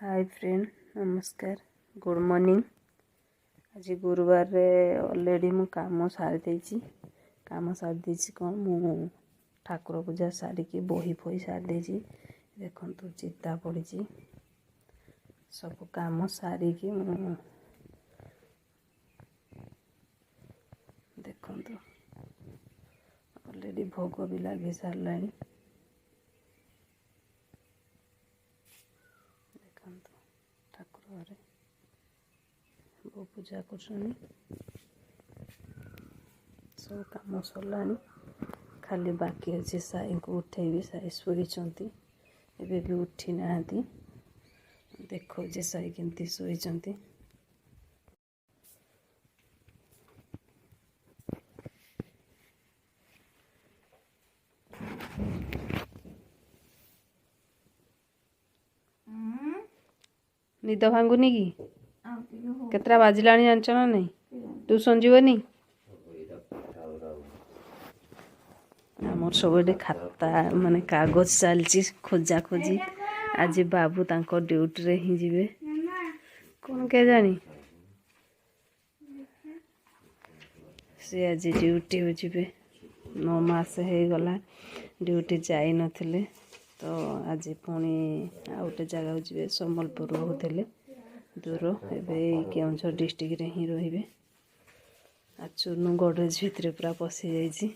Hi friend, नमस्कार, good morning. आज गुरुवार रे ऑलरेडी मु काम सारी देछि। कौन मु ठाकुर पूजा सारी की बही फही सारी देछि। देखंतु चिता पड़ी सब काम सारी की मु देखंतु ऑलरेडी भोग भी लगे सारलानी। देखंतु ठाकुर घरे वो पूजा कर सब कम सरलानी। खाली बाकी अच्छे साई को उठेबी। साई शोचती एबे भी उठी ना। देखो जे साई केमती शोचती। निद भांगुनी कि केतरा बाजिलानी जानच ना नहीं? ट्यूशन जीवनी आमर सब खाता माने कागज चलची खोजा खोजी। आज बाबू तांको ड्यूटी रे ही जीवे कौन के जानी। से आज ड्यूटी हो जीवे 9 मास हो गला ड्यूटी जाई नथिले। तो आज पुणी आ गोटे जगह जी सम्बलपुर होते दूर एवं केउझर डिस्ट्रिक्ट रे ही रही। आ चुनु गडरेज भितर पूरा पशि जाइए।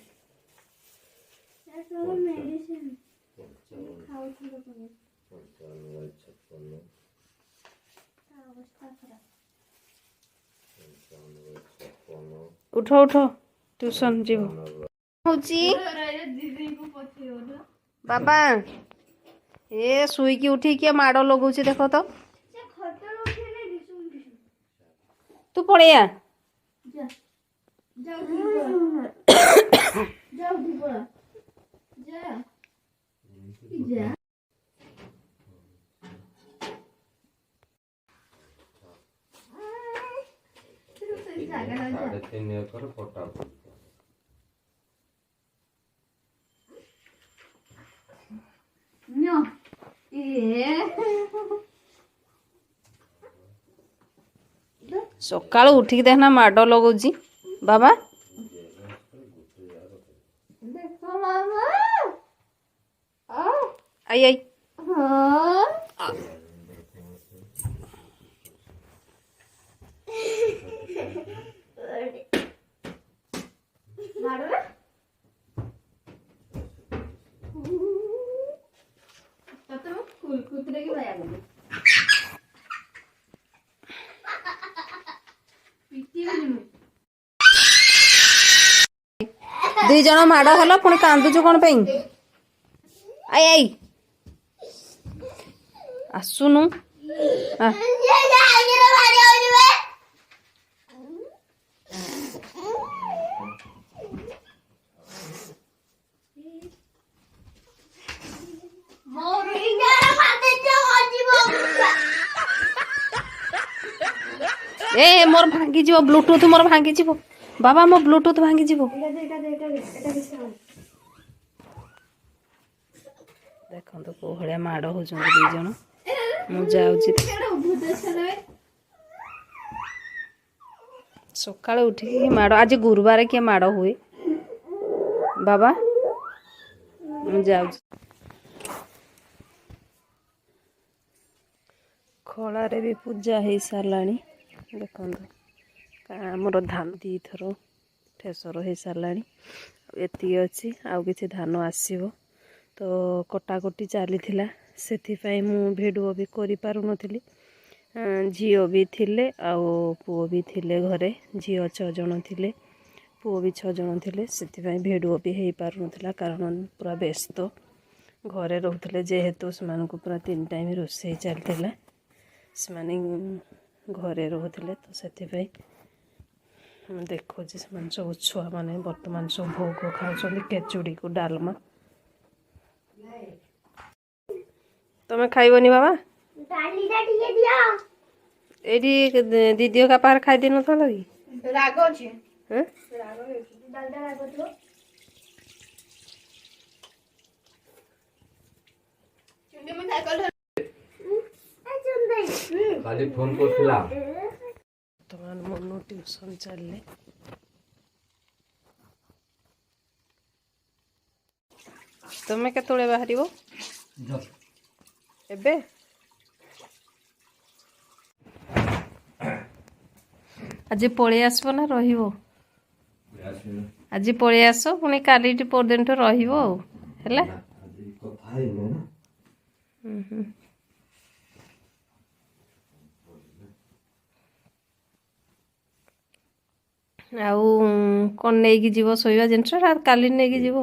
उठ उठ ट्यूशन जीव बाबा ए शुईकी उठी किए माड़ लगौछ देख तो। तू पड़िया सकाल उठिक देखना माड लगौची बाबा। आई आई दुई जन माड़ हल पुणी कांदुचु कौन पे? आई आई आसुनु ए मोर भांगी जीव ब्लूटूथ मोर भांगी जीव बाबा मो ब्लूटूथ भांगी जीव। देखो को भलिया माड़ हो दुई जन मुझे सकाल उठिक माड़। आज गुरुवार किए माड़ हुए बाबा मुझे खलारे भी पूजा हो साराणी। देखो आमर धान दी थर ठेसर हो सारा एति अच्छी आउ कि धान आसब। तो कटाकटी चली से मु भिडियो भी करि पारु नथिली। झील भी थिले आउ पुओ भी थिले घरे। झील 6 जन थिले पुओ भी 6 जन थिले से भिडियो भी हो पारु नथिला कारण पूरा व्यस्त घरे रोते जेहेतु से पूरा 3 टाइम रोषे चलता से घरे रोते। तो से देखो सब छुआ मैंने बर्तमान सब भोग खाऊ केचुड़ी को डालमा। तुम्हें खाइबनी बाबा ये दीदी का पार खाई न था लगी राग अच्छे काली फोन करथिला बर्तमान मनु ट्यूशन चलले तुम केतुळे बाहरिबो एबे आज पळी आसबो ना रहिबो आज पळी आसो पुणी काली परदिन ठो रहिबो हैला कथा ही ना आउ कौन नहीं जीव शोवा जिनस काली नहीं जीव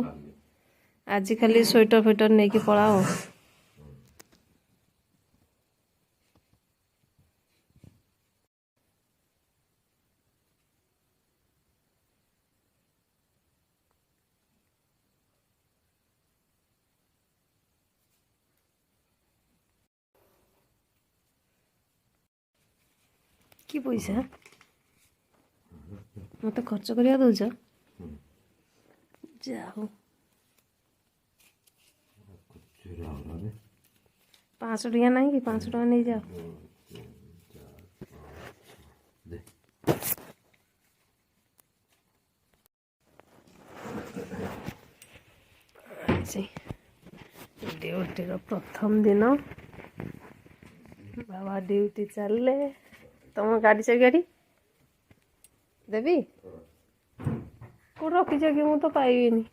आज खाली स्वेटर फेटर नहीं पलाओ कि पैसा मत खर्च करिया दौच जाओ 500 टका नहीं कि 500 टका नहीं जाओ ड्यूटी का प्रथम दिन बाबा ड्यूटी चलले तुम गाड़ी से गाड़ी देवी को रखी कि मु तो पाइबिनी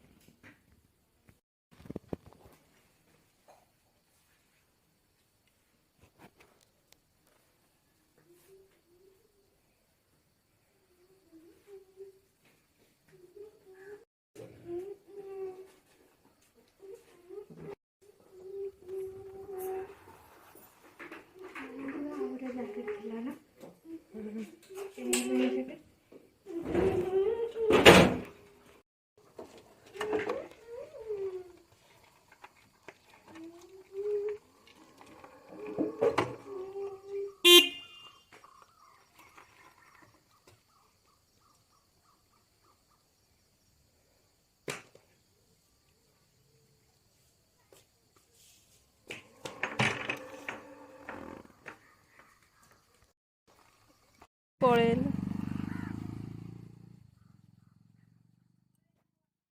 पड़ेल